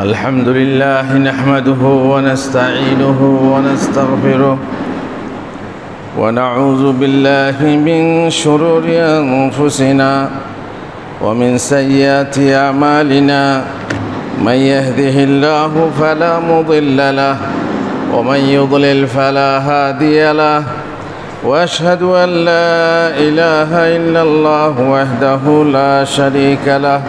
الحمد لله نحمده ونستعينه ونستغفره ونعوذ بالله من شرور أنفسنا ومن سيئات أعمالنا من يهده الله فلا مضل له ومن يضلل فلا هادي له وأشهد أن لا إله إلا الله وحده لا شريك له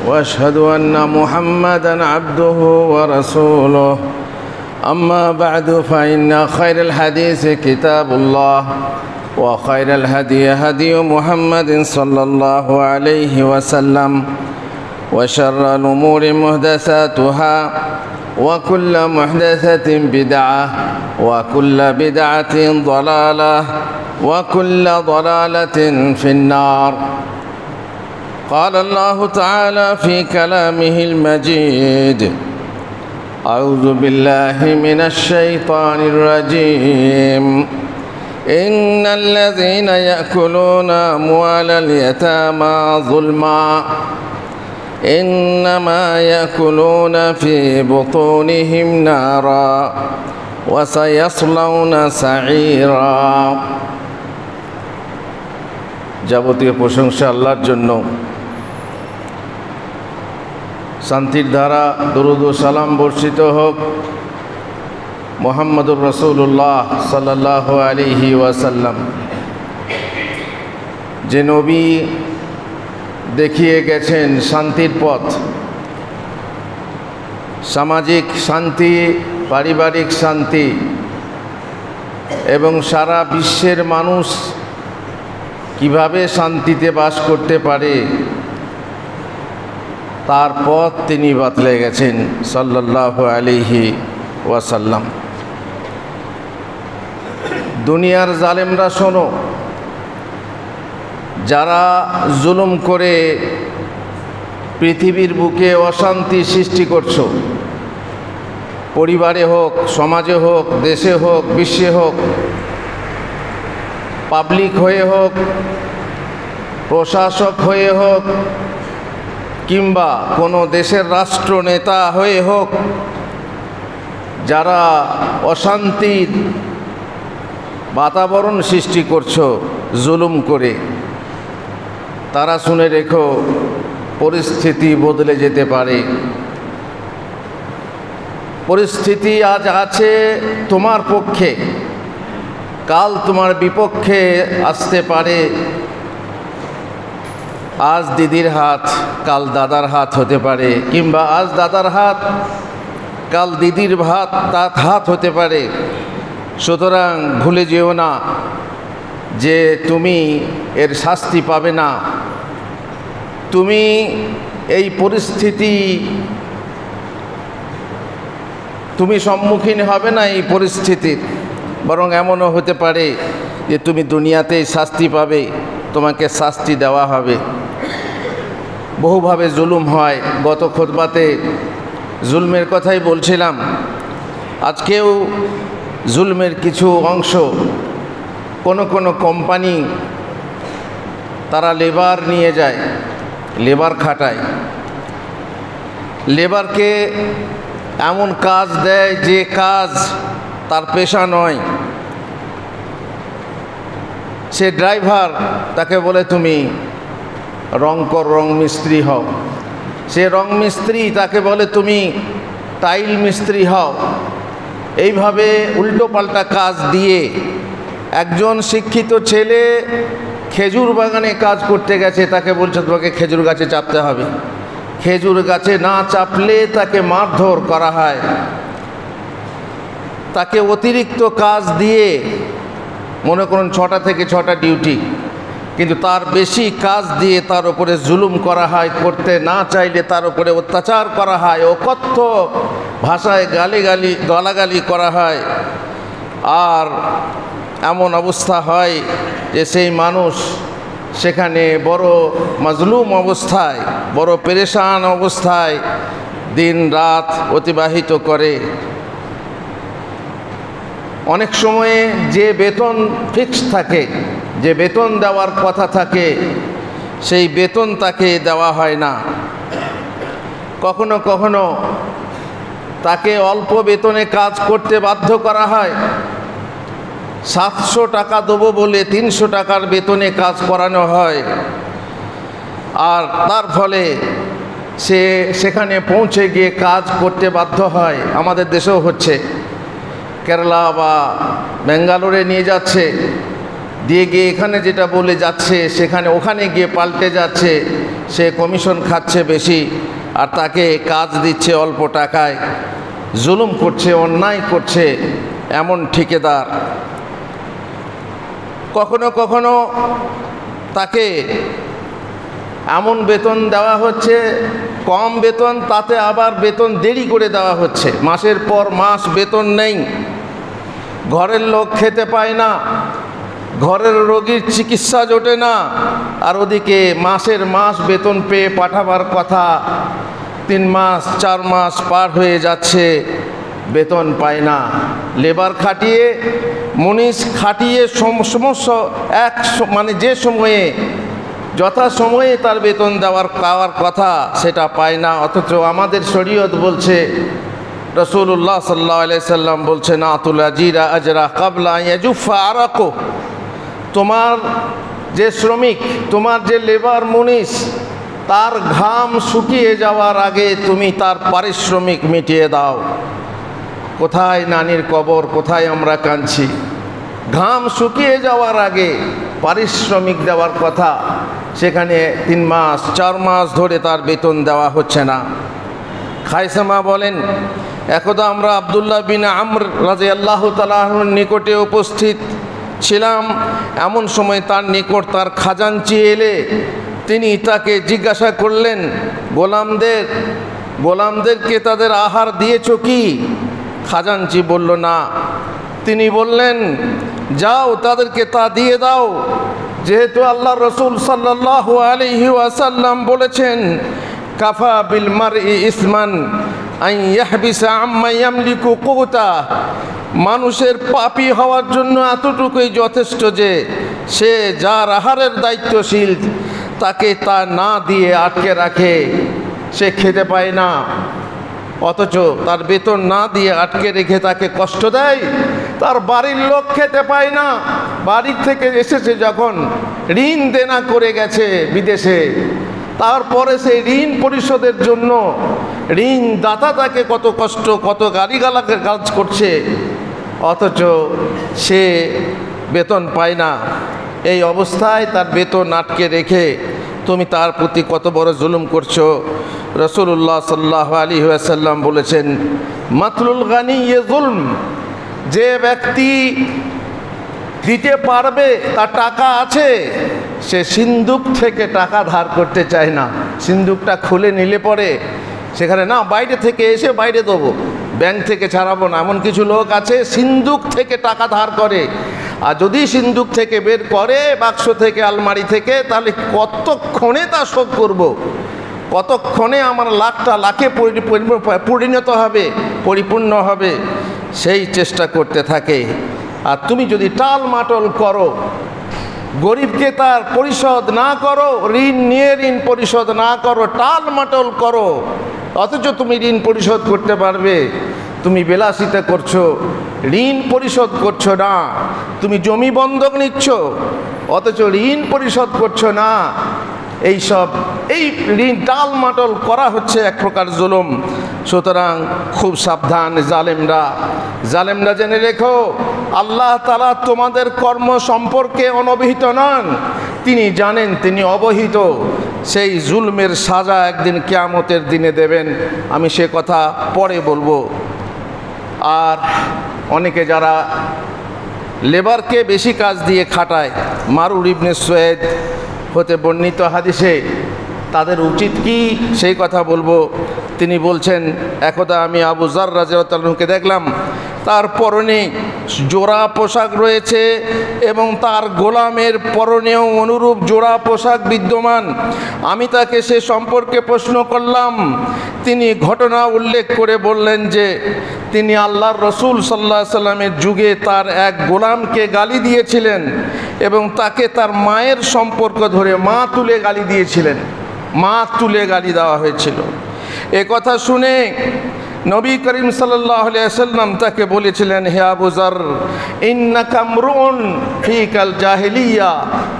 وأشهد أن محمدًا عبده ورسوله أما بعد فإن خير الحديث كتاب الله وخير الهدي هدي محمد صلى الله عليه وسلم وشر الأمور محدثاتها وكل محدثة بدعة وكل بدعة ضلالة وكل ضلالة في النار. قال الله تعالى في كلامه المجيد: أعوذ بالله من الشيطان الرجيم إن الذين يأكلون أموال اليتامى ظلما إنما يأكلون في بطونهم نارا وسيصلون سعيرا। যাবতীয় প্রশংসা আল্লাহর জন্য। শান্তির ধারা দরুদ ও সালাম বর্ষিত হোক মুহাম্মদুর রাসূলুল্লাহ সাল্লাল্লাহু আলাইহি ওয়াসাল্লাম, যে নবী দেখিয়ে গেছেন শান্তির পথ, সামাজিক শান্তি, পারিবারিক শান্তি এবং সারা বিশ্বের মানুষ কিভাবে শান্তিতে বাস করতে পারে তার পথ তিনি বাতলে গেছেন সাল্লাল্লাহু আলাইহি ওয়াসাল্লাম। দুনিয়ার জালেমরা শোনো, যারা জুলুম করে পৃথিবীর বুকে অশান্তি সৃষ্টি করছো, পরিবারে হোক, সমাজে হোক, দেশে হোক, বিশ্বে হোক, পাবলিক হয়ে হোক, প্রশাসক হয়ে হোক, কিংবা কোনো দেশের রাষ্ট্রনেতা হয়ে হোক, যারা অশান্তির বাতাবরণ সৃষ্টি করছো জুলুম করে, তারা শুনে রেখো পরিস্থিতি বদলে যেতে পারে। পরিস্থিতি আজ আছে তোমার পক্ষে, কাল তোমার বিপক্ষে আসতে পারে। আজ দিদির হাত কাল দাদার হাত হতে পারে, কিংবা আজ দাদার হাত কাল দিদির হাত হতে পারে। সুতরাং ভুলে যেও না যে তুমি এর শাস্তি পাবে না। তুমি এই পরিস্থিতি তুমি সম্মুখীন হবে না এই পরিস্থিতির, বরং এমনও হতে পারে যে তুমি দুনিয়াতেই শাস্তি পাবে, তোমাকে শাস্তি দেওয়া হবে। বহুভাবে জুলুম হয়। গত খুতবাতে জুলমের কথাই বলছিলাম। আজকেও জুলমের কিছু অংশ, কোনো কোনো কোম্পানি তারা লেবার নিয়ে যায়, লেবার খাটায়, লেবারকে এমন কাজ দেয় যে কাজ তার পেশা নয়। সে ড্রাইভার, তাকে বলে তুমি রং মিস্ত্রি হও। সে রং মিস্ত্রি, তাকে বলে তুমি টাইল মিস্ত্রি হও। এইভাবে উল্টো পাল্টা কাজ দিয়ে একজন শিক্ষিত ছেলে খেজুর বাগানে কাজ করতে গেছে, তাকে বলছে তোমাকে খেজুর গাছে চাপতে হবে। খেজুর গাছে না চাপলে তাকে মারধর করা হয়। তাকে অতিরিক্ত কাজ দিয়ে, মনে করুন 6টা থেকে 6টা ডিউটি, কিন্তু তার বেশি কাজ দিয়ে তার উপরে জুলুম করা হয়। করতে না চাইলে তার উপরে অত্যাচার করা হয়, অকথ্য ভাষায় গালাগালি করা হয়। আর এমন অবস্থা হয় যে সেই মানুষ সেখানে বড় মাজলুম অবস্থায়, বড় পেরেশান অবস্থায় দিন রাত অতিবাহিত করে। অনেক সময়ে যে বেতন ফিক্স থাকে, যে বেতন দেওয়ার কথা থাকে, সেই বেতন তাকে দেওয়া হয় না। কখনো কখনো তাকে অল্প বেতনে কাজ করতে বাধ্য করা হয়। 700 টাকা দেবো বলে 300 টাকার বেতনে কাজ করানো হয়, আর তার ফলে সে সেখানে পৌঁছে গিয়ে কাজ করতে বাধ্য হয়। আমাদের দেশেও হচ্ছে, কেরালা বা ব্যাঙ্গালোরে নিয়ে যাচ্ছে, দিয়ে গিয়ে এখানে যেটা বলে যাচ্ছে সেখানে ওখানে গিয়ে পাল্টে যাচ্ছে, সে কমিশন খাচ্ছে বেশি আর তাকে কাজ দিচ্ছে অল্প টাকায়। জুলুম করছে, অন্যায় করছে এমন ঠিকাদার। কখনো কখনো তাকে এমন বেতন দেওয়া হচ্ছে, কম বেতন, তাতে আবার বেতন দেরি করে দেওয়া হচ্ছে, মাসের পর মাস বেতন নেই, ঘরের লোক খেতে পায় না, ঘরের রোগীর চিকিৎসা জোটে না, আর ওদিকে মাসের মাস বেতন পেয়ে পাঠাবার কথা, 3 মাস 4 মাস পার হয়ে যাচ্ছে, বেতন পায় না। লেবার খাটিয়ে, মুনিশ খাটিয়ে সমস্ত মানে যে সময়ে যথাসময়ে তার বেতন পাওয়ার কথা সেটা পায় না। অথচ আমাদের শরীয়ত বলছে, রাসূলুল্লাহ সাল্লাল্লাহু আলাইহি সাল্লাম বলছেন, আতুল আজিরা আজরা কাবলা ইয়াজুফা আরাকো, তোমার যে শ্রমিক, তোমার যে লেবার মুনিশ, তার ঘাম শুকিয়ে যাওয়ার আগে তুমি তার পারিশ্রমিক মিটিয়ে দাও। কোথায় নানির কবর, কোথায় আমরা কাঁদছি? ঘাম শুকিয়ে যাওয়ার আগে পারিশ্রমিক দেওয়ার কথা, সেখানে 3 মাস 4 মাস ধরে তার বেতন দেওয়া হচ্ছে না। খায়সামা বলেন, একদা আমরা আব্দুল্লাহ বিন আমর রাদিয়াল্লাহু তাআলা আনহুর নিকটে উপস্থিত ছিলাম। এমন সময় তার নিকট তার খাজানচি এলে তিনি তাকে জিজ্ঞাসা করলেন, গোলামদেরকে তাদের আহার দিয়েছ কি? খাজানচি বলল না। তিনি বললেন, যাও তাদেরকে তা দিয়ে দাও, যেহেতু আল্লাহ রসুল সাল্লাল্লাহু আলাইহি ওয়াসাল্লাম বলেছেন, কাফা বিল মারই ইসমান আন ইয়াহবিসা আম্মা ইয়ামলিকু কুতা, মানুষের পাপী হওয়ার জন্য এতটুকুই যথেষ্ট যে সে যার আহারের দায়িত্বশীল তাকে তা না দিয়ে আটকে রাখে, সে খেতে পায় না, অথচ তার বেতন না দিয়ে আটকে রেখে তাকে কষ্ট দেয়। তার বাড়ির লোক খেতে পায় না, বাড়ির থেকে এসেছে যখন ঋণ দেনা করে গেছে বিদেশে, তারপরে সেই ঋণ পরিশোধের জন্য ঋণদাতা তাকে কত কষ্ট, কত গালিগালাকে কাজ করছে, অথচ সে বেতন পায় না। এই অবস্থায় তার বেতন আটকে রেখে তুমি তার প্রতি কত বড় জুলুম করছো। রাসূলুল্লাহ সাল্লাল্লাহু আলাইহি ওয়াসাল্লাম বলেছেন, মাতলুল গানি ইয়ে জুলম, যে ব্যক্তি দিতে পারবে, তার টাকা আছে, সে সিন্দুক থেকে টাকা ধার করতে চায় না। সিন্দুকটা খুলে নিলে পরে সেখানে না বাইরে থেকে এসে বাইরে দেবো, ব্যাংক থেকে ছাড়াবো না, এমন কিছু লোক আছে সিন্দুক থেকে টাকা ধার করে। আর যদি সিন্দুক থেকে বের করে, বাক্স থেকে, আলমারি থেকে, তাহলে কতক্ষণে তা শোধ করব, কতক্ষণে আমার লাখটা লাখে পরিণত হবে, পরিপূর্ণ হবে, সেই চেষ্টা করতে থাকে। আর তুমি যদি টালমাটল করো, গরিবকে তার পরিশোধ না করো, ঋণ নিয়ে ঋণ পরিশোধ না করো, টালমাটল করো, অথচ তুমি ঋণ পরিশোধ করতে পারবে, তুমি বিলাসিতা করছো, ঋণ পরিশোধ করছো না, তুমি জমি বন্ধক নিচ্ছ, অথচ ঋণ পরিশোধ করছো না, এই ঋণ টালমাটল করা হচ্ছে এক প্রকার জুলুম। সুতরাং খুব সাবধান জালেমরা জেনে রেখো, আল্লাহ তাআলা তোমাদের কর্ম সম্পর্কে অনভিহিত নন, তিনি জানেন, তিনি অবহিত। সেই জুলমের সাজা একদিন কিয়ামতের দিনে দেবেন, আমি সে কথা পরে বলবো। আর অনেকে যারা লেবারকে বেশি কাজ দিয়ে খাটায়, মারুর ইবনে সুয়েদ হতে বর্ণিত হাদিসে, তাদের উচিত কি সেই কথা বলবো। তিনি বলছেন, একদা আমি আবু যার রাদিয়াল্লাহু তাআলাকে দেখলাম, তার পরনে জোড়া পোশাক রয়েছে এবং তার গোলামের পরনেও অনুরূপ জোড়া পোশাক বিদ্যমান। আমি তাকে সে সম্পর্কে প্রশ্ন করলাম, তিনি ঘটনা উল্লেখ করে বললেন যে তিনি আল্লাহর রসুল সাল্লাল্লাহু আলাইহি সাল্লামের যুগে তার এক গোলামকে গালি দিয়েছিলেন এবং তাকে তার মায়ের সম্পর্ক ধরে মা তুলে গালি দিয়েছিলেন, মা তুলে গালি দেওয়া হয়েছিল। এ কথা শুনে নবী করিম সাল্লাল্লাহু আলাইহি ওয়াসাল্লাম তাকে বলেছিলেন, হে আবু যর, ইন্নাকা মরউন ফিকাল জাহিলিয়া,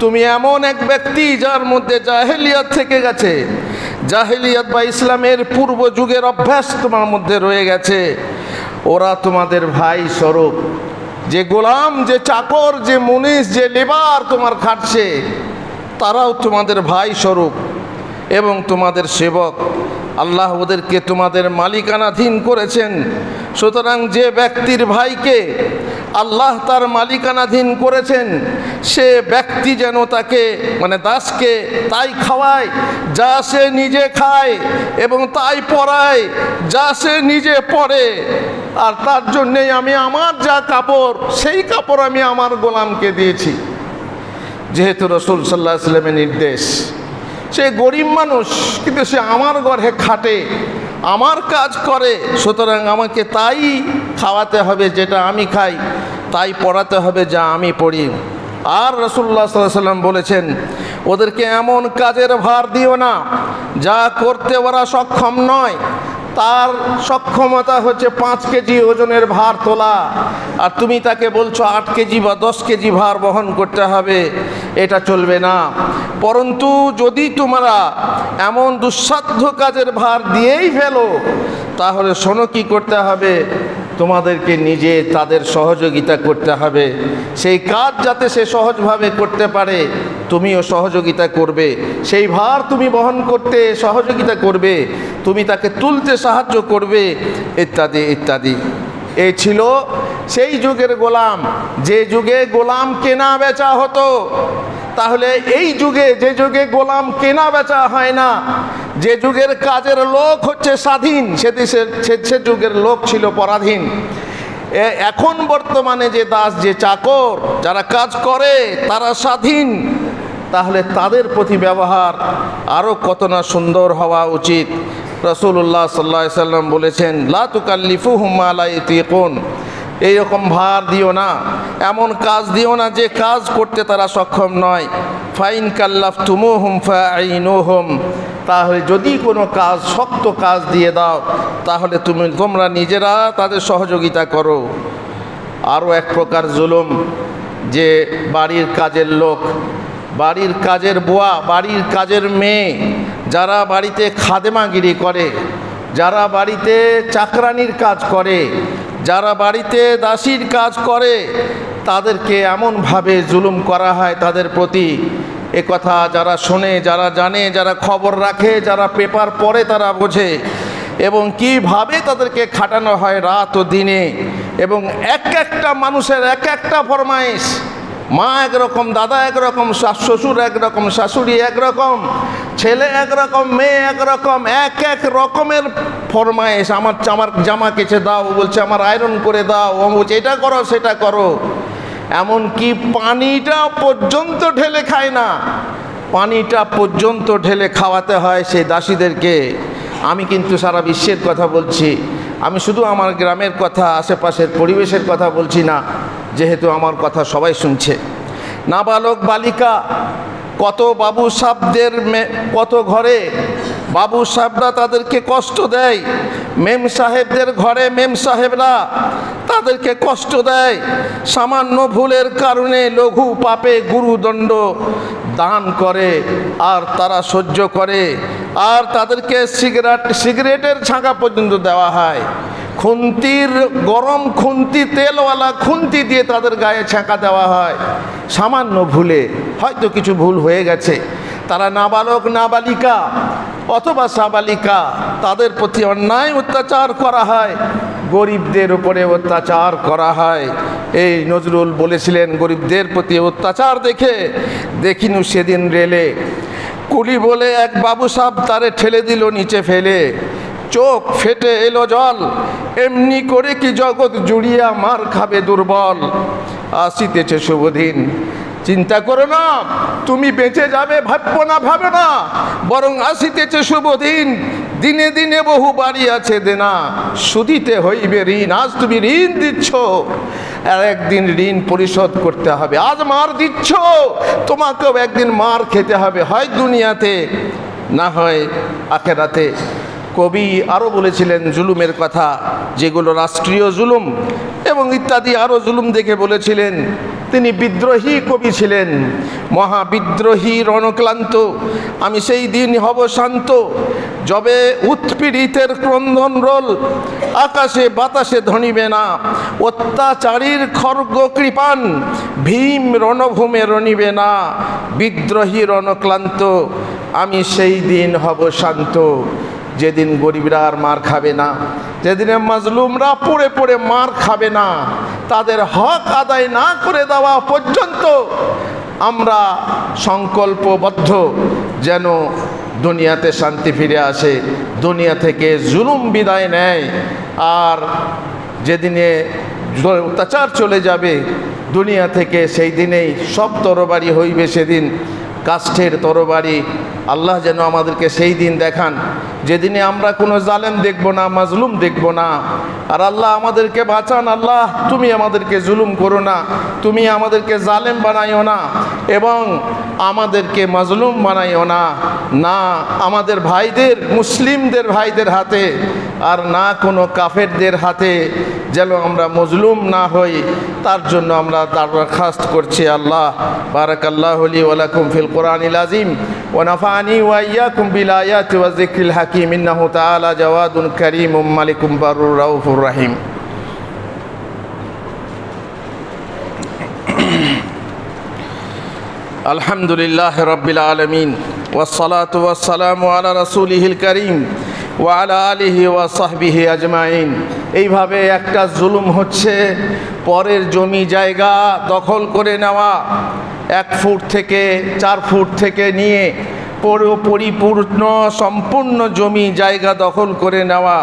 তুমি এমন এক ব্যক্তি যার মধ্যে জাহেলিয়াত থেকে গেছে। জাহেলিয়াত বা ইসলামের পূর্ব যুগের অভ্যাস তোমার মধ্যে রয়ে গেছে। ওরা তোমাদের ভাই স্বরূপ, যে গোলাম, যে চাকর, যে মুনিশ, যে লেবার তোমার খাটছে, তারাও তোমাদের ভাই স্বরূপ এবং তোমাদের সেবক। আল্লাহ ওদেরকে তোমাদের মালিকানাধীন করেছেন। সুতরাং যে ব্যক্তির ভাইকে আল্লাহ তার মালিকানাধীন করেছেন, সে ব্যক্তি যেন তাকে মানে দাসকে তাই খাওয়ায় যা সে নিজে খায়, এবং তাই পরায় যা সে নিজে পরে। আর তার জন্যেই আমি আমার যা কাপড়, সেই কাপড় আমি আমার গোলামকে দিয়েছি। যেহেতু রাসূল সাল্লাল্লাহু আলাইহি ওয়াসাল্লামের নির্দেশ, সে গরিব মানুষ কিন্তু সে আমার ঘরে খাটে, আমার কাজ করে, সুতরাং আমাকে তাই খাওয়াতে হবে যেটা আমি খাই, তাই পড়াতে হবে যা আমি পড়ি। আর রাসূলুল্লাহ সাল্লাল্লাহু আলাইহি ওয়াসাল্লাম বলেছেন, ওদেরকে এমন কাজের ভার দিও না যা করতে ওরা সক্ষম নয়। তার সক্ষমতা হচ্ছে 5 কেজি ওজনের ভার তোলা, আর তুমি তাকে বলছো 8 কেজি বা 10 কেজি ভার বহন করতে হবে, এটা চলবে না। পরন্তু যদি তোমরা এমন দুঃসাধ্য কাজের ভার দিয়েই ফেলো, তাহলে শোনো কি করতে হবে, তোমাদেরকে নিজে তাদের সহযোগিতা করতে হবে। সেই কাজ যাতে সে সহজভাবে করতে পারে, তুমিও সহযোগিতা করবে। সেই ভার তুমি বহন করতে সহযোগিতা করবে, তুমি তাকে তুলতে সাহায্য করবে, ইত্যাদি ইত্যাদি। এই ছিল সেই যুগের গোলাম, যে যুগে গোলাম কেনা বেচা হতো। তাহলে এই যুগে, যে যুগে গোলাম কেনা বেচা হয় না, যে যুগের কাজের লোক হচ্ছে স্বাধীন, সে যুগের লোক ছিল পরাধীন। এখন বর্তমানে যে দাস, যে চাকর, যারা কাজ করে তারা স্বাধীন। তাহলে তাদের প্রতি ব্যবহার আরও কত না সুন্দর হওয়া উচিত। রাসূলুল্লাহ সাল্লাল্লাহু আলাইহি ওয়াসাল্লাম বলেছেন, লা তুকাল্লিফুহুম মা লা ইতিকুন, এইরকম ভার দিও না, এমন কাজ দিও না যে কাজ করতে তারা সক্ষম নয়। ফাইন কাল্লাফতুমুহুম ফাআইনুহুম, তাহলে যদি কোনো কাজ, শক্ত কাজ দিয়ে দাও, তাহলে তোমরা নিজেরা তাদের সহযোগিতা করো। আরও এক প্রকার জুলুম, যে বাড়ির কাজের লোক, বাড়ির কাজের বুয়া, বাড়ির কাজের মেয়ে, যারা বাড়িতে খাদেমাগিরি করে, যারা বাড়িতে চাকরানির কাজ করে, যারা বাড়িতে দাসীর কাজ করে, তাদেরকে এমনভাবে জুলুম করা হয় তাদের প্রতি। এ কথা যারা শোনে, যারা জানে, যারা খবর রাখে, যারা পেপার পড়ে, তারা বোঝে। এবং কিভাবে তাদেরকে খাটানো হয় রাত ও দিনে, এবং এক একটা মানুষের এক একটা ফরমাইশ। মা একরকম, দাদা একরকম, শ্বশুর একরকম, শাশুড়ি একরকম, ছেলে একরকম, মেয়ে একরকম, এক এক রকমের ফরমাইশ। আমার জামা কেচে দাও, ও বলছে আমার আয়রন করে দাও, ও বলছে এটা করো সেটা করো। এমনকি পানিটা পর্যন্ত ঢেলে খায় না, পানিটা পর্যন্ত ঢেলে খাওয়াতে হয় সেই দাসীদেরকে। আমি কিন্তু সারা বিশ্বের কথা বলছি, আমি শুধু আমার গ্রামের কথা, আশেপাশের পরিবেশের কথা বলছি না, যেহেতু আমার কথা সবাই শুনছে। নাবালক বালিকা, কত বাবু সাহেবদের, কত ঘরে বাবু সাহেবরা তাদেরকে কষ্ট দেয়, মেম সাহেবদের ঘরে মেম সাহেবরা তাদেরকে কষ্ট দেয়। সামান্য ভুলের কারণে লঘু পাপে গুরুদণ্ড দান করে, আর তারা সহ্য করে। আর তাদেরকে সিগারেটের ছাঁকা পর্যন্ত দেওয়া হয়। খুন্তির, গরম খুন্তি, তেলওয়ালা খুন্তি দিয়ে তাদের গায়ে ছ্যাঁকা দেওয়া হয় সামান্য ভুলে। হয়তো কিছু ভুল হয়ে গেছে, তারা নাবালক, নাবালিকা অথবা সাবালিকা, তাদের প্রতি অন্যায় অত্যাচার করা হয়, গরিবদের উপরে অত্যাচার করা হয়। এই নজরুল বলেছিলেন, গরিবদের প্রতি অত্যাচার দেখে দেখিনু সেদিন রেলে, কুলি বলে এক বাবু সাহেব তারে ঠেলে দিল নিচে ফেলে, চোখ ফেটে এলো জল, এমনি করে কি জগৎ জুড়িয়া মার খাবে দুর্বল। আসিতেছে শুভদিন, চিন্তা করো না তুমি বেঁচে যাবে, ভাববো না, ভাবে না, বরং আসিতেছে শুভদিন, দিনে দিনে বহু বাড়ি আছে দেনা, সুদিতে হইবে ঋণ। আজ তুমি ঋণ দিচ্ছ, আর একদিন ঋণ পরিশোধ করতে হবে। আজ মার দিচ্ছ, তোমাকেও একদিন মার খেতে হবে, হয় দুনিয়াতে না হয় আখেরাতে। কবি আরও বলেছিলেন জুলুমের কথা, যেগুলো রাষ্ট্রীয় জুলুম এবং ইত্যাদি আরও জুলুম দেখে বলেছিলেন। তিনি বিদ্রোহী কবি ছিলেন, মহাবিদ্রোহী রণক্লান্ত। আমি সেই দিন হব শান্ত, যবে উৎপীড়িতের ক্রন্দন রোল আকাশে বাতাসে ধনিবে না। অত্যাচারীর খর্গ কৃপান ভীম রণভূমে রণিবে না। বিদ্রোহী রণক্লান্ত, আমি সেই দিন হব শান্ত, যেদিন গরিবরা আর মার খাবে না, যেদিনে মাজলুমরা পড়ে পড়ে মার খাবে না। তাদের হক আদায় না করে দেওয়া পর্যন্ত আমরা সংকল্পবদ্ধ যেন দুনিয়াতে শান্তি ফিরে আসে, দুনিয়া থেকে জুলুম বিদায় নেয়। আর যেদিনে অত্যাচার চলে যাবে দুনিয়া থেকে, সেই দিনেই সব তরবারি হইবে সেদিন কাষ্ঠের তরবারি। আল্লাহ যেন আমাদেরকে সেই দিন দেখান যেদিনে আমরা কোনো জালেম দেখব না, মাজলুম দেখব না। আর আল্লাহ আমাদেরকে বাঁচান। আল্লাহ তুমি আমাদেরকে জুলুম করো না, তুমি আমাদেরকে জালেম বানাইও না এবং আমাদেরকে মাজলুম বানাইও না। না আমাদের ভাইদের, মুসলিমদের ভাইদের হাতে আর না কোনো কাফেরদের হাতে যেন আমরা মজলুম না হই, তার জন্য আমরা দরখাস্ত করছি। আল্লাহ বারাকাল্লাহু লি ওয়া লাকুম ফিল কোরআনিল আযীম ওয়া নাফা'নি ওয়া ইয়্যাকুম বিল আয়াতি ওয়া যিকরিল হাকীম। ইন্নাহু তাআলা জাওয়াদুন কারীমুম মালিকুম বারুর রাউফুর রহিম। আলহামদুলিল্লাহ রাব্বিল আলামিন ওয়াস সালাতু ওয়াস সালামু আলা রাসূলিহিল কারীম ওয়া আলা আলিহি ওয়া সাহবিহি আজমাইন। এইভাবে একটা জুলুম হচ্ছে পরের জমি জায়গা দখল করে নেওয়া, 1 ফুট থেকে 4 ফুট থেকে নিয়ে পরিপূর্ণ সম্পূর্ণ জমি জায়গা দখল করে নেওয়া।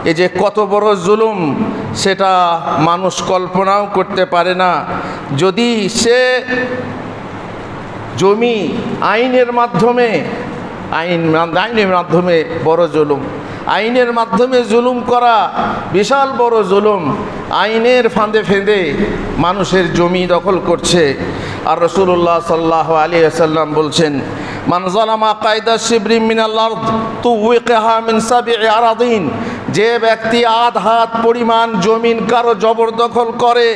এই যে কত বড় জুলুম সেটা মানুষ কল্পনাও করতে পারে না। যদি সে জমি আইনের মাধ্যমে বড় জুলুম, আইনের মাধ্যমে জুলুম করা বিশাল বড় জুলুম। আইনের ফাঁদে ফেঁদে মানুষের জমি দখল করছে। আর রাসূলুল্লাহ সাল্লাল্লাহু আলাইহি ওয়াসাল্লাম বলছেন, মান যালামা কায়দা শিবরিন মিনাল আরদ তুওয়িকাহা মিন সাবঈ আরাদিন। যে ব্যক্তি আধ হাত পরিমাণ জমিন কারো জবরদখল করে,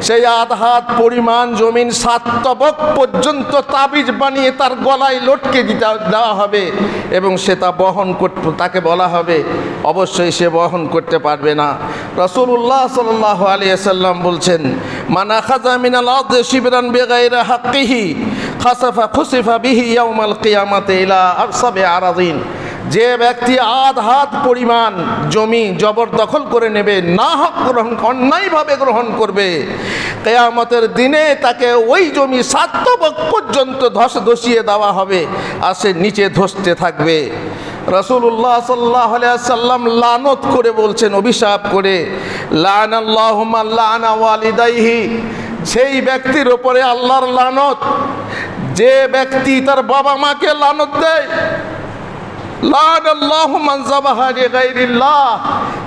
সেই আধ হাত পরিমাণ জমিন 7 তবক পর্যন্ত তাবিজ বানিয়ে তার গলায় লটকে দেওয়া হবে এবং সে তা বহন করতে, তাকে বলা হবে অবশ্যই সে বহন করতে পারবে না। রাসূলুল্লাহ সাল্লাল্লাহু আলাইহি ওয়াসাল্লাম বলছেন, মান আখাযা মিনাল আরদি শিবরান বিগাইরি হাক্কিহি খুসিফা বিহি ইয়াউমাল কিয়ামাতি ইলা আরসাবি আরাদিন। যে ব্যক্তি আধ হাত পরিমাণ জমি জবরদখল করে নেবে, না হক গ্রহণ, অন্যায়ভাবে গ্রহণ করবে, কিয়ামতের দিনে তাকে ওই জমি 7 তবক পর্যন্ত ধসিয়ে দেওয়া হবে আর সে নিচে ধসতে থাকবে। রাসূলুল্লাহ সাল্লাল্লাহু আলাইহি ওয়াসাল্লাম লানত করে বলছেন, অভিশাপ করে, লানাল্লাহু মান লানা ওয়ালিদাইহি। সেই ব্যক্তির উপরে আল্লাহর লানত যে ব্যক্তি তার বাবা মাকে লানত দেয়। লানাল্লাহু মান যাবাহা লিগাইরিল্লাহ।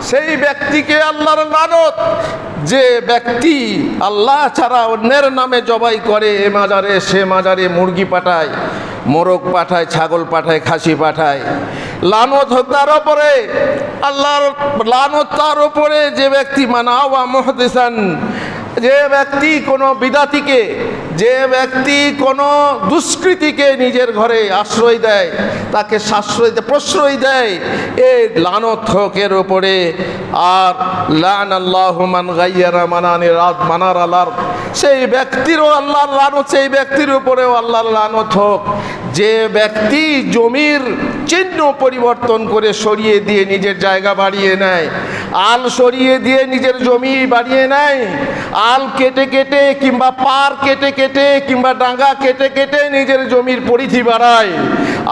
সেই ব্যক্তিকে আল্লাহর লানত যে ব্যক্তি আল্লাহ ছাড়া অন্যের নামে জবাই করে। এ মাজারে সে মাজারে মুরগি পাঠায়, মোরগ পাঠায়, ছাগল পাঠায়, খাসি পাঠায়। লানত হোক তার উপরে, আল্লাহর লানত তার উপরে যে ব্যক্তি মানাওয়া মুহদিসান, যে ব্যক্তি কোনো বিদাতিকে, যে ব্যক্তি কোনো দুষ্কৃতিকে নিজের ঘরে আশ্রয় দেয়, তাকে প্রশ্রয় দেয়, এই লানত হোক এর উপরে। আর লানাল্লাহু মান গায়্যারা মানার আলার, সেই ব্যক্তিরও আল্লাহর লানত, সেই ব্যক্তির উপরেও আল্লাহর লানত হোক যে ব্যক্তি জমির চিহ্ন পরিবর্তন করে সরিয়ে দিয়ে নিজের জায়গা বাড়িয়ে নেয়, আল সরিয়ে দিয়ে নিজের জমি বাড়িয়ে নেয়, আল কেটে কেটে কিংবা পার কেটে কেটে কিংবা ডাঙ্গা কেটে কেটে নিজের জমির পরিধি বাড়ায়,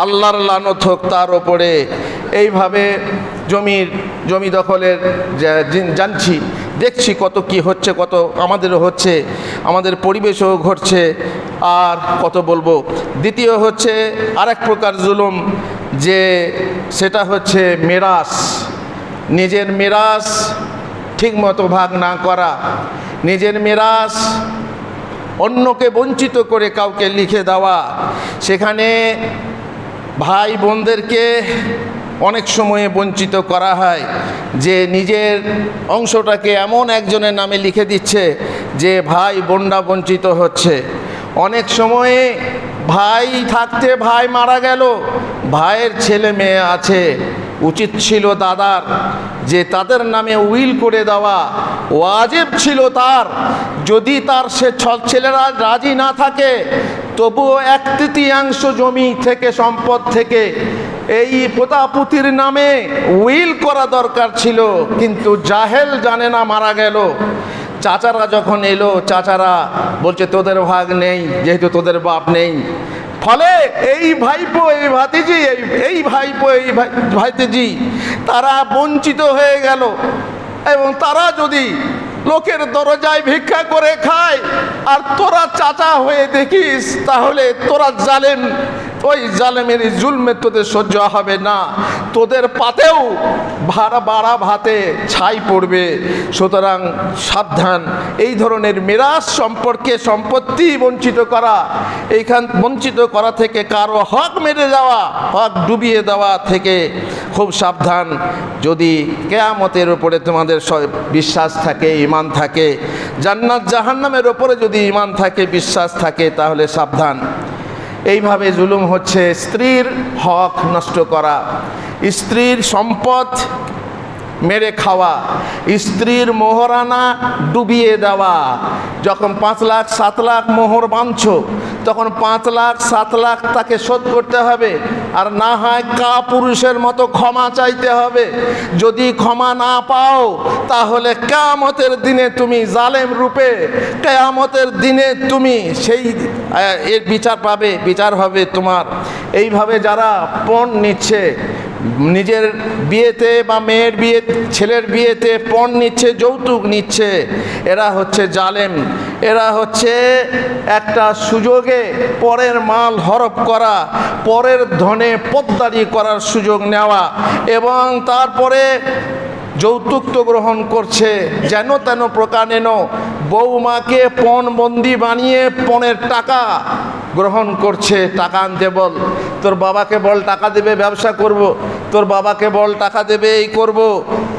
আল্লাহর লানত হোক তার ওপরে। এইভাবে জমি দখলের জানছি, দেখছি কত কি হচ্ছে, কত আমাদেরও হচ্ছে, আমাদের পরিবেশও ঘটছে। আর কত বলবো। দ্বিতীয় হচ্ছে আরেক প্রকার জুলুম, যে সেটা হচ্ছে মিরাস। নিজের মিরাস ঠিকমতো ভাগ না করা, নিজের মিরাস অন্যকে বঞ্চিত করে কাউকে লিখে দেওয়া, সেখানে ভাই বোনদেরকে অনেক সময়ে বঞ্চিত করা হয় যে নিজের অংশটাকে এমন একজনের নামে লিখে দিচ্ছে যে ভাই বোনরা বঞ্চিত হচ্ছে। অনেক সময়ে ভাই থাকতে ভাই মারা গেল, ভাইয়ের ছেলে মেয়ে আছে, উচিত ছিল দাদার যে তাদের নামে উইল করে দেওয়া, ওয়াজিব ছিল তার। যদি তার সে ছেলেরা রাজি না থাকে তবুও 1/3 জমি থেকে, সম্পদ থেকে এই পোতাপুতির নামে উইল করা দরকার ছিল, কিন্তু জাহেল জানে না, মারা গেল। চাচারা যখন এলো, চাচারা বলছে তোদের ভাগ নেই, যেহেতু তোদের বাপ নেই। ফলে এই ভাইপো, এই ভাতিজি, এই ভাইপো, এই ভাইতিজি তারা বঞ্চিত হয়ে গেল। এবং তারা যদি লোকের দরজায় ভিক্ষা করে খায় আর তোরা চাচা হয়ে দেখিস, তাহলে তোরা জালেম, ওই জালেমের জুলমে তোদের সহ্য হবে না, তোদের পাতেও বাড়া ভাতে ছাই পড়বে। সুতরাং সাবধান, এই ধরনের মিরাস সম্পর্কে, সম্পত্তি বঞ্চিত করা, এইখান বঞ্চিত করা থেকে, কারো হক মেরে যাওয়া, হক ডুবিয়ে দেওয়া থেকে খুব সাবধান। যদি কিয়ামতের উপরে তোমাদের বিশ্বাস থাকে, ঈমান থাকে, জান্নাত জাহান্নামের উপরে যদি ঈমান থাকে, বিশ্বাস থাকে, তাহলে সাবধান। এইভাবে জুলুম হচ্ছে স্ত্রীর হক নষ্ট করা, স্ত্রীর সম্পদ মেরে খাওয়া, স্ত্রীর মোহরানা ডুবিয়ে দেওয়া। যখন 5 লাখ 7 লাখ মোহর বাঁধছো, তখন 5 লাখ 7 লাখ তাকে শোধ করতে হবে, আর না হয় পুরুষের মতো ক্ষমা চাইতে হবে। যদি ক্ষমা না পাও তাহলে কিয়ামতের দিনে তুমি জালেম রূপে, কিয়ামতের দিনে তুমি সেই এর বিচার পাবে, বিচার হবে তোমার। এইভাবে যারা পণ নিচ্ছে, নিজের বিয়েতে বা মেয়ের বিয়ে, ছেলের বিয়েতে পণ নিচ্ছে, যৌতুক নিচ্ছে, এরা হচ্ছে জালেম। এরা হচ্ছে একটা সুযোগে পরের মাল হরপ করা, পরের ধনে পোদ্দারি করার সুযোগ নেওয়া, এবং তারপরে যৌতুক তো গ্রহণ করছে যেন তেন প্রকারেণ। বৌমাকে পণবন্দি বানিয়ে পণের টাকা গ্রহণ করছে। টাকা আনতে বল, তোর বাবাকে বল টাকা দেবে, ব্যবসা করব, তোর বাবাকে বল টাকা দেবে, এই করব,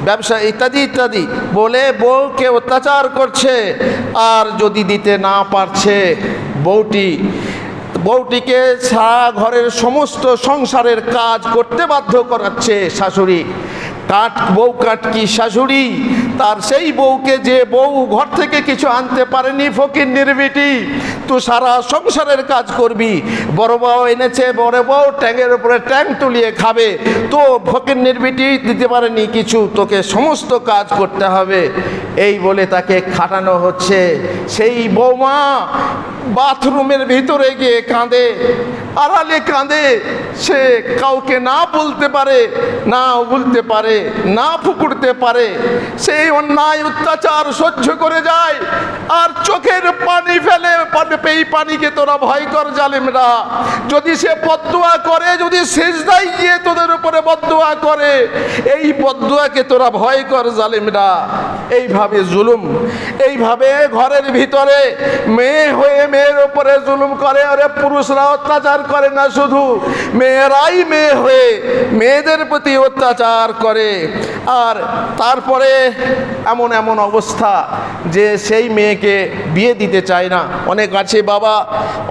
ব্যবসা, ইত্যাদি ইত্যাদি বলে বউকে অত্যাচার করছে। আর যদি দিতে না পারছে বউটিকে সারা ঘরের সমস্ত সংসারের কাজ করতে বাধ্য করাচ্ছে শাশুড়ি। বউ কাটকি শাশুড়ি, তার সেই বউকে, যে বউ ঘর থেকে কিছু আনতে পারেনি, ফকিন্নির বেটি, তো সারা সংসারের কাজ করবি। বড় বউ এনেছে, বড় বউ ট্যাংয়ের উপরে ট্যাং তুলিয়ে খাবে, তো ফকিন্নির বেটি দিতে পারেনি কিছু, তোকে সমস্ত কাজ করতে হবে, এই বলে তাকে খাটানো হচ্ছে। সেই বৌমা বাথরুমের ভিতরে গিয়ে কাঁদে, আড়ালে কাঁদে। সে কাউকে না বলতে পারে, না বলতে পারে, না ফুকুরতে পারে। সেই অন্যায় অত্যাচার সহ্য করে যায় আর চোখের পানি ফেলে। এই পানিকে তোরা ভয় কর জালেমরা। যদি সে বদদুয়া করে, যদি সিজদায় গিয়ে তোদের উপরে বদদুয়া করে, এই বদদুয়াকে তোরা ভয় কর জালেমরা। এইভাবে জুলুম, এইভাবে ঘরের ভিতরে মেয়ে হয়ে মেয়ের উপরে জুলুম করে। আরে পুরুষরা অত্যাচার করে না, শুধু মেয়েরাই মেয়ে হয়ে মেয়েদের প্রতি অত্যাচার করে। আর তারপরে এমন এমন অবস্থা যে সেই মেয়েকে বিয়ে দিতে চায় না। অনেক আছে বাবা,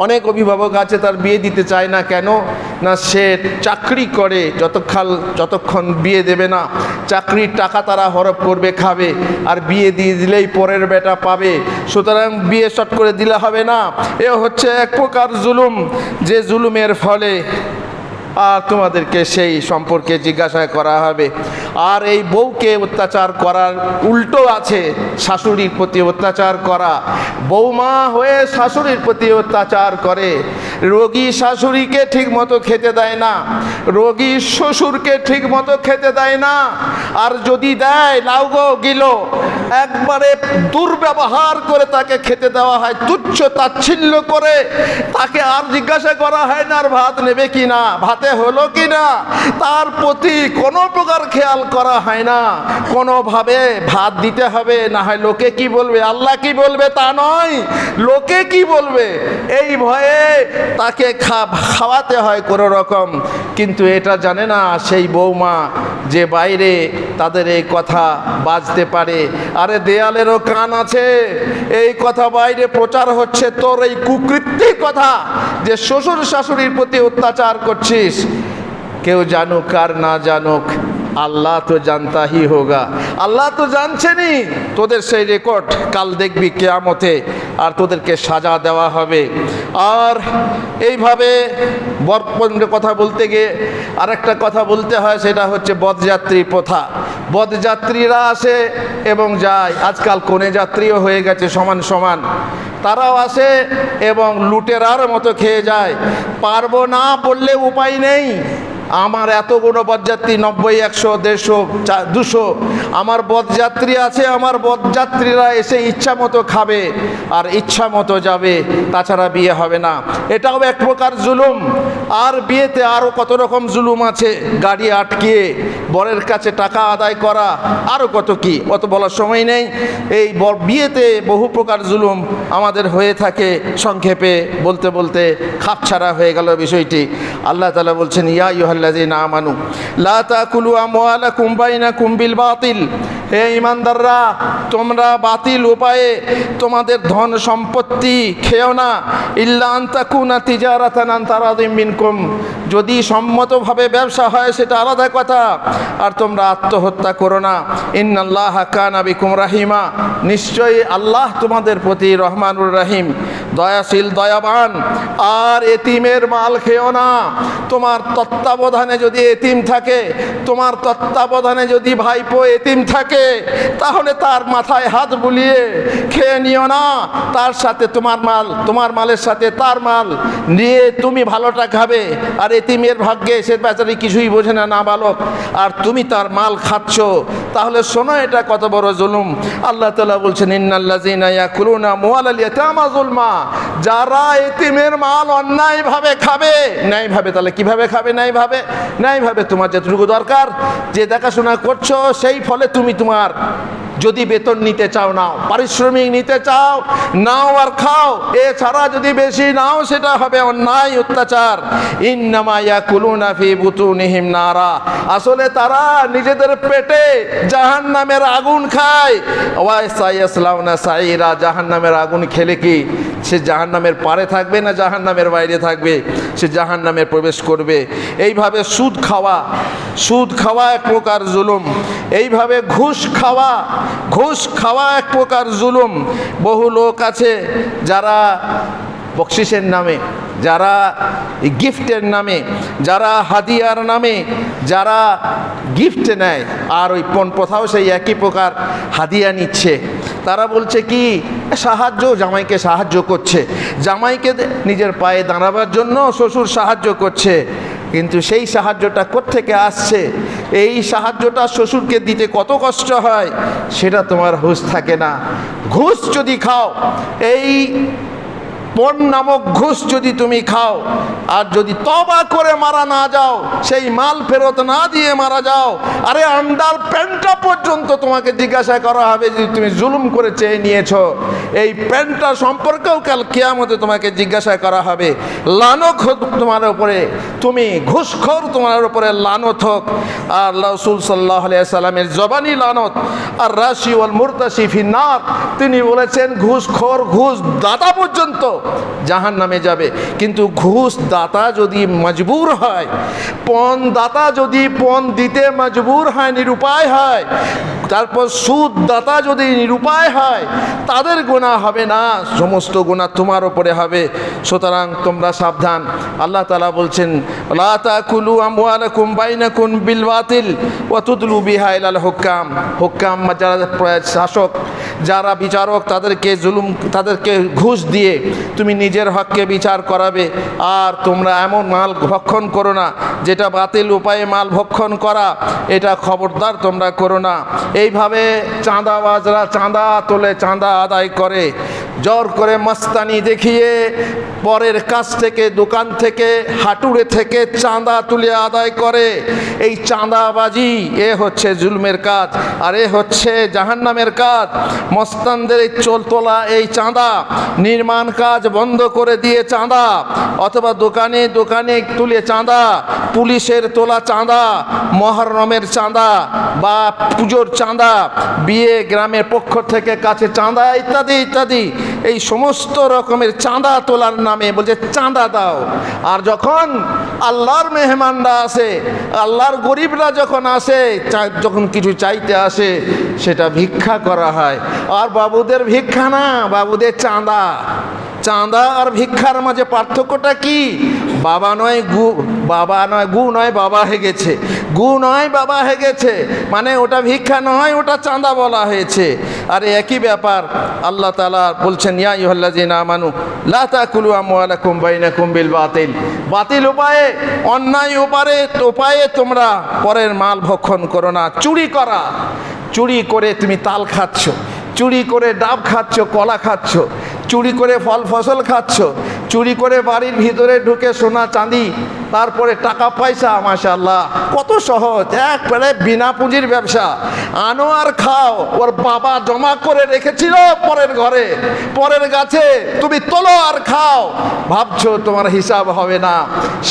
অনেক অভিভাবক আছে, তার বিয়ে দিতে চায় না। কেন না, সে চাকরি করে, যতক্ষণ বিয়ে দেবে না, চাকরির টাকা তারা হরপ করবে, খাবে, আর বিয়ে দিয়ে দিলেই পরের বেটা পাবে, সুতরাং বিয়ে শর্ট করে দিলে হবে না। এ হচ্ছে এক প্রকার জুলুম, যে জুলুমের ফলে আর তোমাদেরকে সেই সম্পর্কে জিজ্ঞাসা করা হবে। আর এই বউকে অত্যাচার করার উল্টো আছে, শাশুড়ির প্রতি অত্যাচার করা। বৌমা হয়ে শাশুড়ির প্রতি অত্যাচার করে। রোগী শাশুড়িকে ঠিক মতো খেতে দেয় না, রোগী শ্বশুরকে ঠিক মতো খেতে দেয় না। আর যদি দেয়, লাউগো গিলো, একবারে দুর্ব্যবহার করে তাকে খেতে দেওয়া হয়, তুচ্ছ তাচ্ছিল্য করে। তাকে আর জিজ্ঞাসা করা হয় না আর ভাত নেবে কিনা, ভাতে হলো কিনা, তার প্রতি কোনো প্রকার খেয়াল করা হয় না, কোনোভাবে ভাত দিতে হবে, না হয় লোকে কি বলবে, আল্লাহ কি বলবে তা নয়, লোকে কি বলবে এই ভয়ে তাকে খাওয়াতে হয় কোনো রকম। কিন্তু এটা জানে না সেই বৌমা যে বাইরে তাদের এই কথা বাজতে পারে, আরে দেয়ালেরও কান আছে, এই কথা বাইরে প্রচার হচ্ছে তোর এই কুকৃত্যের কথা যে শ্বশুর শাশুড়ির প্রতি অত্যাচার করছিস। কেউ জানুক আর না জানুক, আল্লাহ তো জানতা হি হোগা, আল্লাহ তো জানছেনই। তোদের সেই রেকর্ড কাল দেখবি কিয়ামতে, আর তোদেরকে সাজা দেওয়া হবে। আর এইভাবে বরপন্থের কথা বলতে গিয়ে আরেকটা কথা বলতে হয়, সেটা হচ্ছে বরযাত্রী প্রথা। বরযাত্রীরা আসে এবং যায়, আজকাল কনে যাত্রীও হয়ে গেছে সমান সমান, তারাও আসে এবং লুটেরার মতো খেয়ে যায়। পারবো না বললে উপায় নেই, আমার এতগুলো বরযাত্রী 90, 100, 150, 200 আমার বরযাত্রী আছে, আমার বরযাত্রীরা এসে ইচ্ছা মতো খাবে আর ইচ্ছা মতো যাবে, তাছাড়া বিয়ে হবে না। এটাও এক প্রকার জুলুম। আর বিয়েতে আরও কত রকম জুলুম আছে, গাড়ি আটকিয়ে বরের কাছে টাকা আদায় করা, আরও কত কি, অত বলার সময় নেই। এই বিয়েতে বহু প্রকার জুলুম আমাদের হয়ে থাকে, সংক্ষেপে বলতে বলতে খাপছাড়া হয়ে গেল বিষয়টি। আল্লাহ তাআলা বলছেন, ইয়া আইয়ুহাল্লাযীনা আমানু লা তাকুলু আমওয়ালাকুম বাইনাকুম বিল বাতিল, হে ঈমানদাররা, তোমরা বাতিল উপায়ে তোমাদের ধন সম্পত্তি খেও না, ইল্লা আন তাকুনা তিজারাতান আন তারাদিম মিনকুম, যদি সম্মতভাবে ব্যবসা হয় সেটা আলাদা কথা, আর তোমরা আত্মহত্যা করো না। ইন্নাল্লাহা কানা বিকুম রাহিমা, নিশ্চয়ই আল্লাহ তোমাদের প্রতি রহমানুর রহিম, দয়াশীল দয়াবান। আর এতিমের মাল খেও না, তোমার তত্ত্বাবধানে যদি এতিম থাকে, তোমার তত্ত্বাবধানে যদি ভাইপো এতিম থাকে, তাহলে তার মাথায় হাত বুলিয়ে খেয়ে নিও না। তার সাথে তোমার মাল, তোমার মালের সাথে তার মাল নিয়ে তুমি ভালোটা খাবে, আর এতিমের ভাগ্যে সে বেচারি কিছুই বোঝে না, নাবালক, আর তুমি তার মাল খাচ্ছ, তাহলে শোনো এটা কত বড় জুলুম। আল্লাহ তাআলা বলছেন, ইন্নাল্লাযীনা ইয়াকুলুনা আমওয়ালাল ইয়াতামা যুলমা, যারা এতিমের মাল অন্যায়ভাবে খাবে, ন্যায়ভাবে, তাহলে কিভাবে খাবে ন্যায়ভাবে? ন্যায়ভাবে তোমার যেটুকু দরকার, যে দেখাশোনা করছো, সেই ফলে তুমি তোমার যদি বেতন নিতে চাও নাও, পারিশ্রমিক নিতে চাও নাও আর খাও, এছাড়া যদি বেশি নাও সেটা হবে অন্যায়, অত্যাচার। ইন্নামা ইয়াকুলুনা ফি বুতুনিহিম নারা, আসলে তারা নিজেদের পেটে জাহান্নামের আগুন খায়। ওয়া সায়াসলাউনা সাইরা, জাহান্নামের আগুন খেলে কি সে জাহান্নামের পারে থাকবে না জাহান্নামের বাইরে থাকবে? সে জাহান্নামে প্রবেশ করবে। এইভাবে সুদ খাওয়া, সুদ খাওয়া এক প্রকার জুলুম। এইভাবে ঘুষ খাওয়া এক প্রকার জুলুম। বহু লোক আছে যারা বকশিসের নামে, যারা গিফটের নামে, যারা হাদিয়ার নামে, যারা গিফট নেয়, আর ওই পণ প্রথাও সেই একই প্রকার হাদিয়া নিচ্ছে। তারা বলছে কি সাহায্য, জামাইকে সাহায্য করছে, জামাইকে নিজের পায়ে দাঁড়াবার জন্য শ্বশুর সাহায্য করছে, কিন্তু সেই সাহায্যটা কোত্থেকে আসছে, এই সাহায্যটা শ্বশুরকে দিতে কত কষ্ট হয় সেটা তোমার হুঁশ থাকে না। ঘুষ যদি খাও, এই পণ নামক ঘুষ যদি তুমি খাও, আর যদি তওবা করে মারা না যাও, সেই মাল ফেরত না দিয়ে মারা যাও, আরে আন্ডার প্যান্টটা পর্যন্ত তোমাকে জিজ্ঞাসা করা হবে যে তুমি জুলুম করে চেয়ে নিয়েছো, এই প্যান্টটা সম্পর্কেও কাল কিয়ামতে তোমাকে জিজ্ঞাসা করা হবে। লানত হোক তোমার উপরে, তুমি ঘুষখোর, তোমার উপরে লানত হোক। আর রাসূল সাল্লাল্লাহু আলাইহি সাল্লামের জবানি লানত, আর রাশি ওয়াল মুরতাশি ফিন্নার, তিনি বলেছেন ঘুষখোর, ঘুষ দাতা পর্যন্ত জাহান্নামে যাবে। কিন্তু ঘুষ দাতা যদি মজবুর হয়, পণ দাতা যদি পণ দিতে মজবুর হয়, নিরুপায় হয়, তারপর সুদ দাতা যদি নিরুপায় হয়, তাদের গুনাহ হবে না, সমস্ত গুনাহ তোমার উপরে হবে। সুতরাং তোমরা সাবধান। আল্লাহ তাআলা বলছেন, লা তাকুলু আমওয়ালাকুম বাইনাকুম বিল বাতিল ওয়া তুদলু বিহা ইলাল হুকাম, হুকাম যারা শাসক, যারা বিচারক, তাদেরকে ঘুষ দিয়ে তুমি নিজের হককে বিচার করাবে। আর তোমরা এমন মাল ভক্ষণ করো না যেটা বাতিল উপায়ে মাল ভক্ষণ করা, এটা খবরদার তোমরা করো না। এইভাবে চাঁদাবাজরা চাঁদা তোলে, চাঁদা আদায় করে, জোর করে মাস্তানি দেখিয়ে পরের কাছ থেকে, দোকান থেকে, হাটুড়ে থেকে চাঁদা তুলে আদায় করে। এই চাঁদাবাজি এ হচ্ছে জুলমের কাজ, আর এ হচ্ছে জাহান্নামের কাজ। মস্তানদের এই তোলা এই চাঁদা, নির্মাণ কাজ বন্ধ করে দিয়ে চাঁদা, অথবা দোকানে দোকানে তুলে চাঁদা, পুলিশের তোলা চাঁদা, মহরমের চাঁদা বা পুজোর চাঁদা, বিয়ে গ্রামের পক্ষ থেকে কাছে চাঁদা ইত্যাদি ইত্যাদি, এই সমস্ত রকমের চাঁদা তোলার নামে বলছে চাঁদা দাও। আর যখন আল্লাহর মেহমানরা আসে, আল্লাহর গরিবরা যখন আসে, যখন কিছু চাইতে আসে, সেটা ভিক্ষা করা হয়। আর বাবুদের ভিক্ষা না, বাবুদের চাঁদা। চাঁদা আর ভিক্ষার মাঝে পার্থক্যটা কি? বাবা নয় গু, বাবা নয় গু নয় বাবা হয়ে গেছে, গু নয় বাবা হয়ে গেছে, মানে ওটা ভিক্ষা নয়, ওটা চাঁদা বলা হয়েছে। আর একই ব্যাপার আল্লাহ তাআলা বলছেন, ইয়া আইয়ুহাল্লাযীনা আমানু লা তাকুলু আমওয়ালাকুম বাইনাকুম বিল বাতিল। বাতিল উপায়ে, অন্যায় উপায়ে তোমরা পরের মাল ভক্ষণ করো না। চুরি করা, চুরি করে তুমি তাল খাচ্ছ, চুরি করে ডাব খাচ্ছ, কলা খাচ্ছ, চুরি করে ফল ফসল খাচ্ছ, চুরি করে বাড়ির ভিতরে ঢুকে সোনা চাঁদি, তারপরে টাকা পয়সা, মাশাআল্লাহ কত সহজ, একবারে বিনা পুঁজির ব্যবসা। আনো আর খাও। ওর বাবা জমা করে রেখেছিল পরের ঘরে, পরের গাছে, তুমি তোলো আর খাও। ভাবছো তোমার হিসাব হবে না,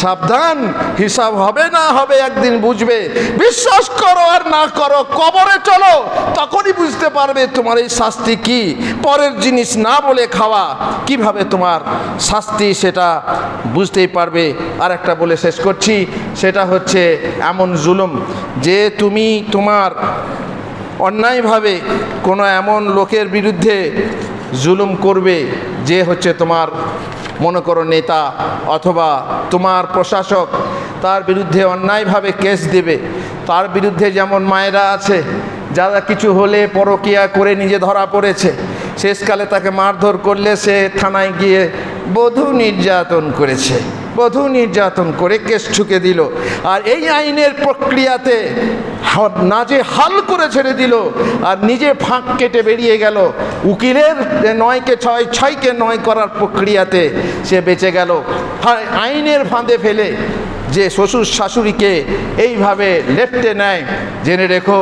সাবধান, হিসাব হবে না হবে একদিন বুঝবে। বিশ্বাস করো আর না করো, কবরে চলো, তখনই বুঝতে পারবে তোমার এই শাস্তি কি। পরের জিনিস না বলে খাওয়া কিভাবে তোমার শাস্তি, সেটা বুঝতেই পারবে। আর একটা বলে শেষ করছি, সেটা হচ্ছে এমন জুলুম যে তুমি তোমার অন্যায়ভাবে কোনো এমন লোকের বিরুদ্ধে জুলুম করবে যে হচ্ছে তোমার মনে করো নেতা অথবা তোমার প্রশাসক, তার বিরুদ্ধে অন্যায়ভাবে কেস দেবে। তার বিরুদ্ধে যেমন মায়েরা আছে যারা কিছু হলে পরকীয়া করে নিজে ধরা পড়েছে, শেষকালে তাকে মারধর করলে সে থানায় গিয়ে বধূ নির্যাতন করেছে, বধূ নির্যাতন করে কেস ঠুকে দিল। আর এই আইনের প্রক্রিয়াতে নাজে হাল করে ছেড়ে দিল আর নিজে ফাঁক কেটে বেরিয়ে গেল। উকিলের 9কে 6, 6কে 9 করার প্রক্রিয়াতে সে বেঁচে গেল। আইনের ফাঁদে ফেলে যে শ্বশুর শাশুড়িকে এইভাবে লেপ্টে নেয়, জেনে রেখো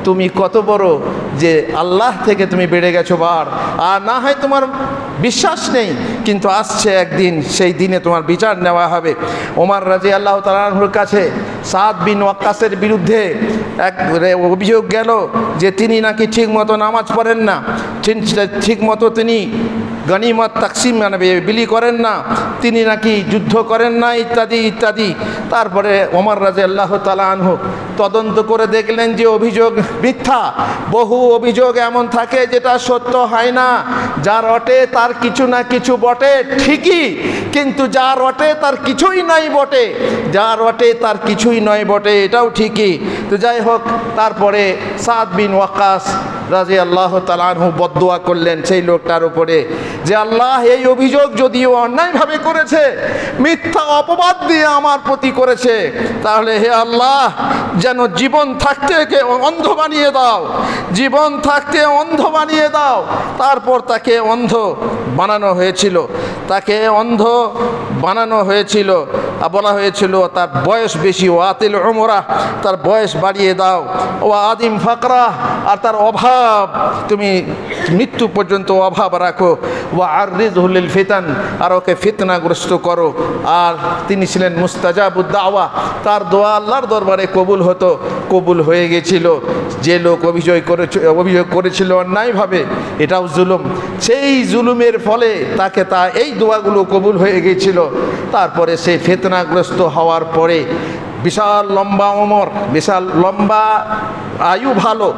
তুমি কত বড় যে আল্লাহ থেকে তুমি বেড়ে গেছো বার। আর না হয় তোমার বিশ্বাস নেই, কিন্তু আসছে একদিন, সেই দিনে তোমার বিচার নেওয়া হবে। ওমর রাদিয়াল্লাহু তাআলা আনহুর কাছে সাদ বিন ওয়াক্কাসের বিরুদ্ধে এক অভিযোগ গেল যে তিনি নাকি ঠিক মতো নামাজ পড়েন না, ঠিক মতো তিনি গনিমত তাকসিম মানে বিলি করেন না, তিনি নাকি যুদ্ধ করেন না ইত্যাদি ইত্যাদি। তারপরে ওমর রাদিয়াল্লাহু তাআলা আনহু তদন্ত করে দেখলেন যে অভিযোগ মিথ্যা। বহু অভিযোগ এমন থাকে যেটা সত্য হয় না। যা রটে তার কিছু না কিছু বটে ঠিকই, কিন্তু যা রটে তার কিছুই নাই বটে, যা রটে তার কিছুই নয় বটে, এটাও ঠিকই। তো যাই হোক, তারপরে সাদ বিন ওয়াক্কাস রাদিয়াল্লাহু তাআলা আনহু বদদুয়া করলেন সেই লোকটার উপরে যে আল্লাহ, এই অভিযোগ যদিও অন্যায়ভাবে করেছে, মিথ্যা অপবাদ দিয়ে আমার প্রতি করেছে, তাহলে হে আল্লাহ যেন জীবন থাকতে একে অন্ধ বানিয়ে দাও, জীবন থাকতে অন্ধ বানিয়ে দাও। তারপর তাকে অন্ধ বানানো হয়েছিল, তাকে অন্ধ বানানো হয়েছিল। বলা হয়েছিল তার বয়স বেশি, ও আতিল উমরা, তার বয়স বাড়িয়ে দাও, ও আদিম ফাকরা, আর তার অভাব তুমি মৃত্যু পর্যন্ত অভাব রাখো, ও আররিযহু লিল ফিতান, আর ওকে ফিতনাগ্রস্ত করো। আর তিনি ছিলেন মুস্তাজাবুদ দাওয়া, তার দোয়া আল্লাহর দরবারে কবুল হতো, কবুল হয়ে গেছিল। যে লোক অভিযোগ করেছিল অন্যায়ভাবে, এটাও জুলুম, সেই জুলুমের ফলে তাকে এই দোয়াগুলো কবুল হয়ে গিয়েছিল। তারপরে সে ফিতনাগ্রস্ত হওয়ার পরে বিশাল লম্বা ওমর, বিশাল লম্বা আয়ু ভালো,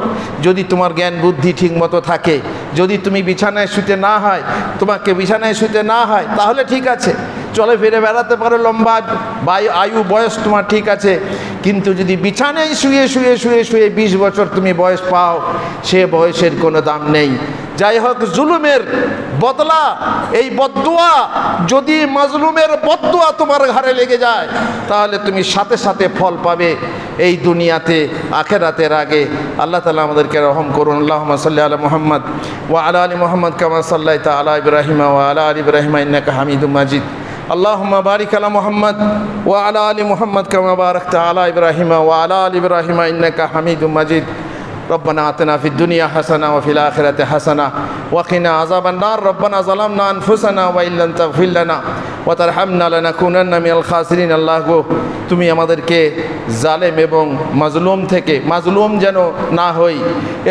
যদি তোমার জ্ঞান বুদ্ধি ঠিক মতো থাকে, যদি তুমি বিছানায় শুতে না হয়, তোমাকে বিছানায় শুতে না হয়, তাহলে ঠিক আছে, চলে ফিরে বেড়াতে পারো, লম্বা আয়ু বয়স তোমার ঠিক আছে। কিন্তু যদি বিছানায় শুয়ে শুয়ে শুয়ে শুয়ে 20 বছর তুমি বয়স পাও, সে বয়সের কোনো দাম নেই। যাই হোক, জুলুমের বদলা, এই বদদুয়া যদি মাজলুমের বদদুয়া তোমার ঘাড়ে লেগে যায় তাহলে তুমি সাথে সাথে ফল পাবে এই দুনিয়াতে আখিরাতের আগে। আল্লাহ তাআলা আমাদেরকে রহম করুন। আল্লাহুম্মা সাল্লি আলা মুহাম্মদ ওয়া আলা আলি মুহাম্মদ কামা সাল্লাইতা আলা ইব্রাহিম ওয়া আলা আলি ইব্রাহিম ইন্নাকা হামিদুম মাজিদ। আল্লাহুম্মা বারিক আলা মুহাম্মদ ওয়া আলা আলি মুহাম্মদ কামা বারাকতা আলা ইব্রাহিম ওয়া আলা আলি ইব্রাহিম ইন্নাকা হামিদুম মাজিদ। ربنا آتنا في الدنيا حسنة وفي الآخرة حسنة وقنا عذاب النار ربنا ظلمنا أنفسنا وإن لم تغفر لنا وترحمنا لنكونن من الخاسرين। আল্লাহ গো, তুমি আমাদেরকে জালেম এবং মাজলুম থেকে, মাজলুম যেন না হই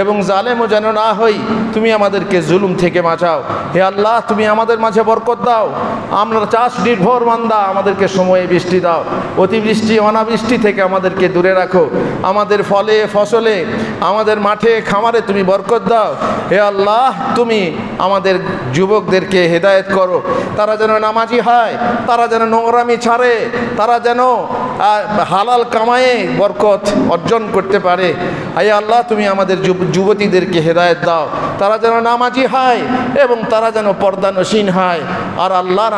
এবং জালেমও যেন না হই, তুমি আমাদেরকে জুলুম থেকে বাঁচাও। হে আল্লাহ, তুমি আমাদের মাঝে বরকত দাও। আমরা চাষ নির্ভর বান্দা, আমাদেরকে সময়ে বৃষ্টি দাও। অতিবৃষ্টি অনাবৃষ্টি থেকে আমাদেরকে দূরে রাখো। আমাদের ফলে ফসলে, আমাদের মাঠে খামারে তুমি বরকত দাও। হে আল্লাহ, তুমি আমাদের যুবকদেরকে হেদায়েত করো, তারা যেন নামাজি হয়, তারা যেন নোংরামি ছাড়ে, তারা যেন হালাল কামায়ে বরকত অর্জন করতে পারে। হে আল্লাহ, তুমি আমাদের যুবতীদেরকে হেদায়েত দাও, তারা যেন নামাজি হয় এবং তারা যেন পর্দানসীন হয় আর আল্লাহর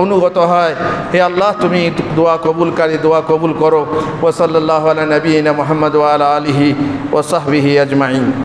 অনুগত হয়। হে আল্লাহ, তুমি দোয়া কবুলকারী, দোয়া কবুল করো। ওয়া সাল্লাল্লাহু আলা নবিয়িনা মুহাম্মদ ওয়া আলা আলিহি ওয়া সাহবিহি আজমাইন।